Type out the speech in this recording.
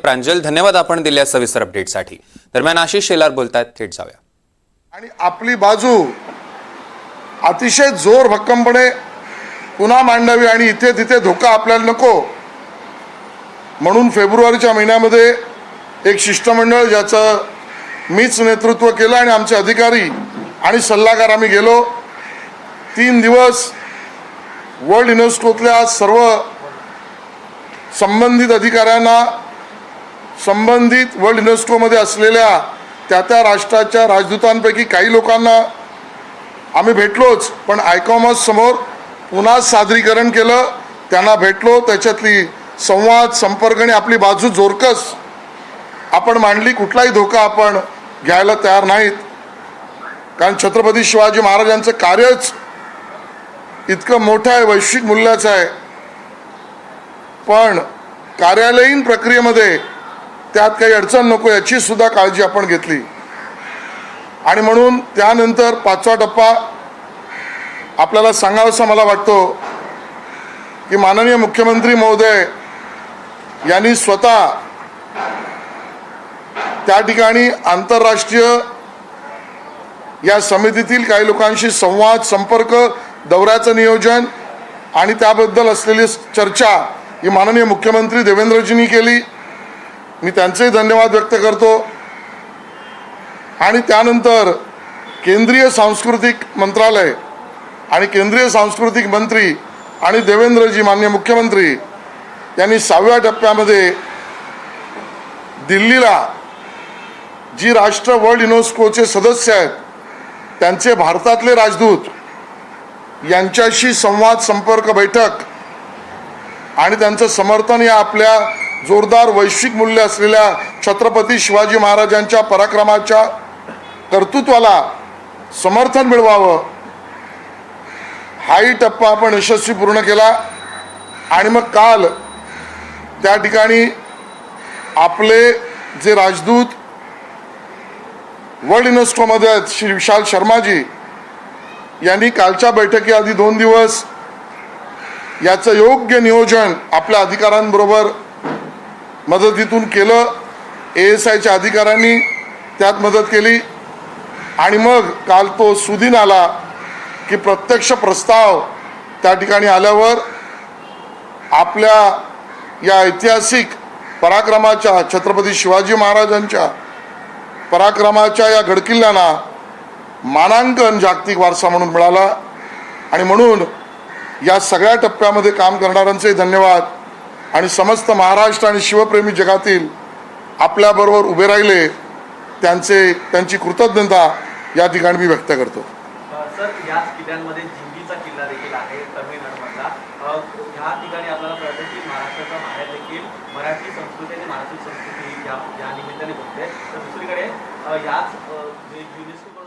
प्रांजल, धन्यवाद आपण दिलेल्या सविस्तर अपडेटसाठी। दरम्यान आशिष शेलार बोलतात, थेट जाऊया। आणि आपली बाजू अतिशय जोर भक्कमपणे पुन्हा मांडावी आणि इथे तिथे धोका आपल्याला नको म्हणून फेब्रुवारीच्या महिन्यामध्ये एक शिष्टमंडळ ज्याचं मीच नेतृत्व केलं आणि आमचे अधिकारी आणि सल्लागार आम्ही गेलो। 3 दिवस वर्ल्ड युनेस्कोतल्या सर्व संबंधित अधिकाऱ्यांना, संबंधित वर्ल्ड युनेस्कोमध्ये असलेल्या त्या राष्ट्राच्या राजदूतांपैकी काही लोकांना आम्ही भेटलोच, पण आयकॉमॉस समोर पुन्हा सादरीकरण केलं, त्यांना भेटलो, त्याच्यातली संवाद संपर्क आणि आपली बाजू जोरकस आपण मांडली। कुठलाही धोका आपण घ्यायला तयार नाहीत, कारण छत्रपती शिवाजी महाराजांचं कार्यच इतकं मोठं आहे, वैश्विक मूल्याचं आहे, पण कार्यालयीन प्रक्रियेमध्ये त्यात काही अडचण नको याची सुद्धा काळजी आपण घेतली। आणि म्हणून त्यानंतर 5वा टप्पा आपल्याला सांगावासा मला वाटतो की माननीय मुख्यमंत्री महोदय यांनी स्वतः त्या ठिकाणी आंतरराष्ट्रीय या समितीतील काही लोकांशी संवाद संपर्क, दौऱ्याचं नियोजन आणि त्याबद्दल असलेली चर्चा ही माननीय मुख्यमंत्री देवेंद्रजींनी केली। मी त्यांचेही धन्यवाद व्यक्त करतो। आणि त्यानंतर केंद्रीय सांस्कृतिक मंत्रालय आणि केंद्रीय सांस्कृतिक मंत्री आणि देवेंद्रजी माननीय मुख्यमंत्री यांनी 6व्या टप्प्यामध्ये दिल्लीला जी राष्ट्र वर्ल्ड युनेस्कोचे सदस्य आहेत त्यांचे भारतातले राजदूत यांच्याशी संवाद संपर्क बैठक आणि त्यांचं समर्थन या आपल्या जोरदार वैश्विक मूल्य असलेल्या छत्रपती शिवाजी महाराजांच्या पराक्रमाच्या कर्तृत्वाला समर्थन मिळवावं, हाही टप्पा आपण यशस्वी पूर्ण केला। आणि मग काल त्या ठिकाणी आपले जे राजदूत वर्ल्ड युनेस्कोमध्ये आहेत श्री विशाल शर्माजी यांनी कालच्या बैठकीआधी 2 दिवस याचं योग्य नियोजन आपल्या अधिकाऱ्यांबरोबर मदतीतून केलं। ASIच्या अधिकाऱ्यांनी त्यात मदत केली आणि मग काल तो सुदिन आला की प्रत्यक्ष प्रस्ताव त्या ठिकाणी आल्यावर आपल्या या ऐतिहासिक पराक्रमाच्या, छत्रपती शिवाजी महाराजांच्या पराक्रमाच्या या गडकिल्ल्यांना मानांकन जागतिक वारसा म्हणून मिळाला। आणि म्हणून या सगळ्या टप्प्यामध्ये काम करणाऱ्यांचे धन्यवाद आणि समस्त महाराष्ट्र आणि शिवप्रेमी जगातील आपल्याबरोबर उभे राहिले त्यांची कृतज्ञता या ठिकाणी मी व्यक्त करतो। सर, याच किल्ल्यांमध्ये जिंजीचा किल्ला देखील आहे तमिळनाडूमधला। ह्या ठिकाणी आपल्याला कळतं की महाराष्ट्राचा बाहेर देखील मराठी संस्कृती आणि महाराष्ट्र संस्कृती या निमित्ताने बघते। तर दुसरीकडे याच युनेस्को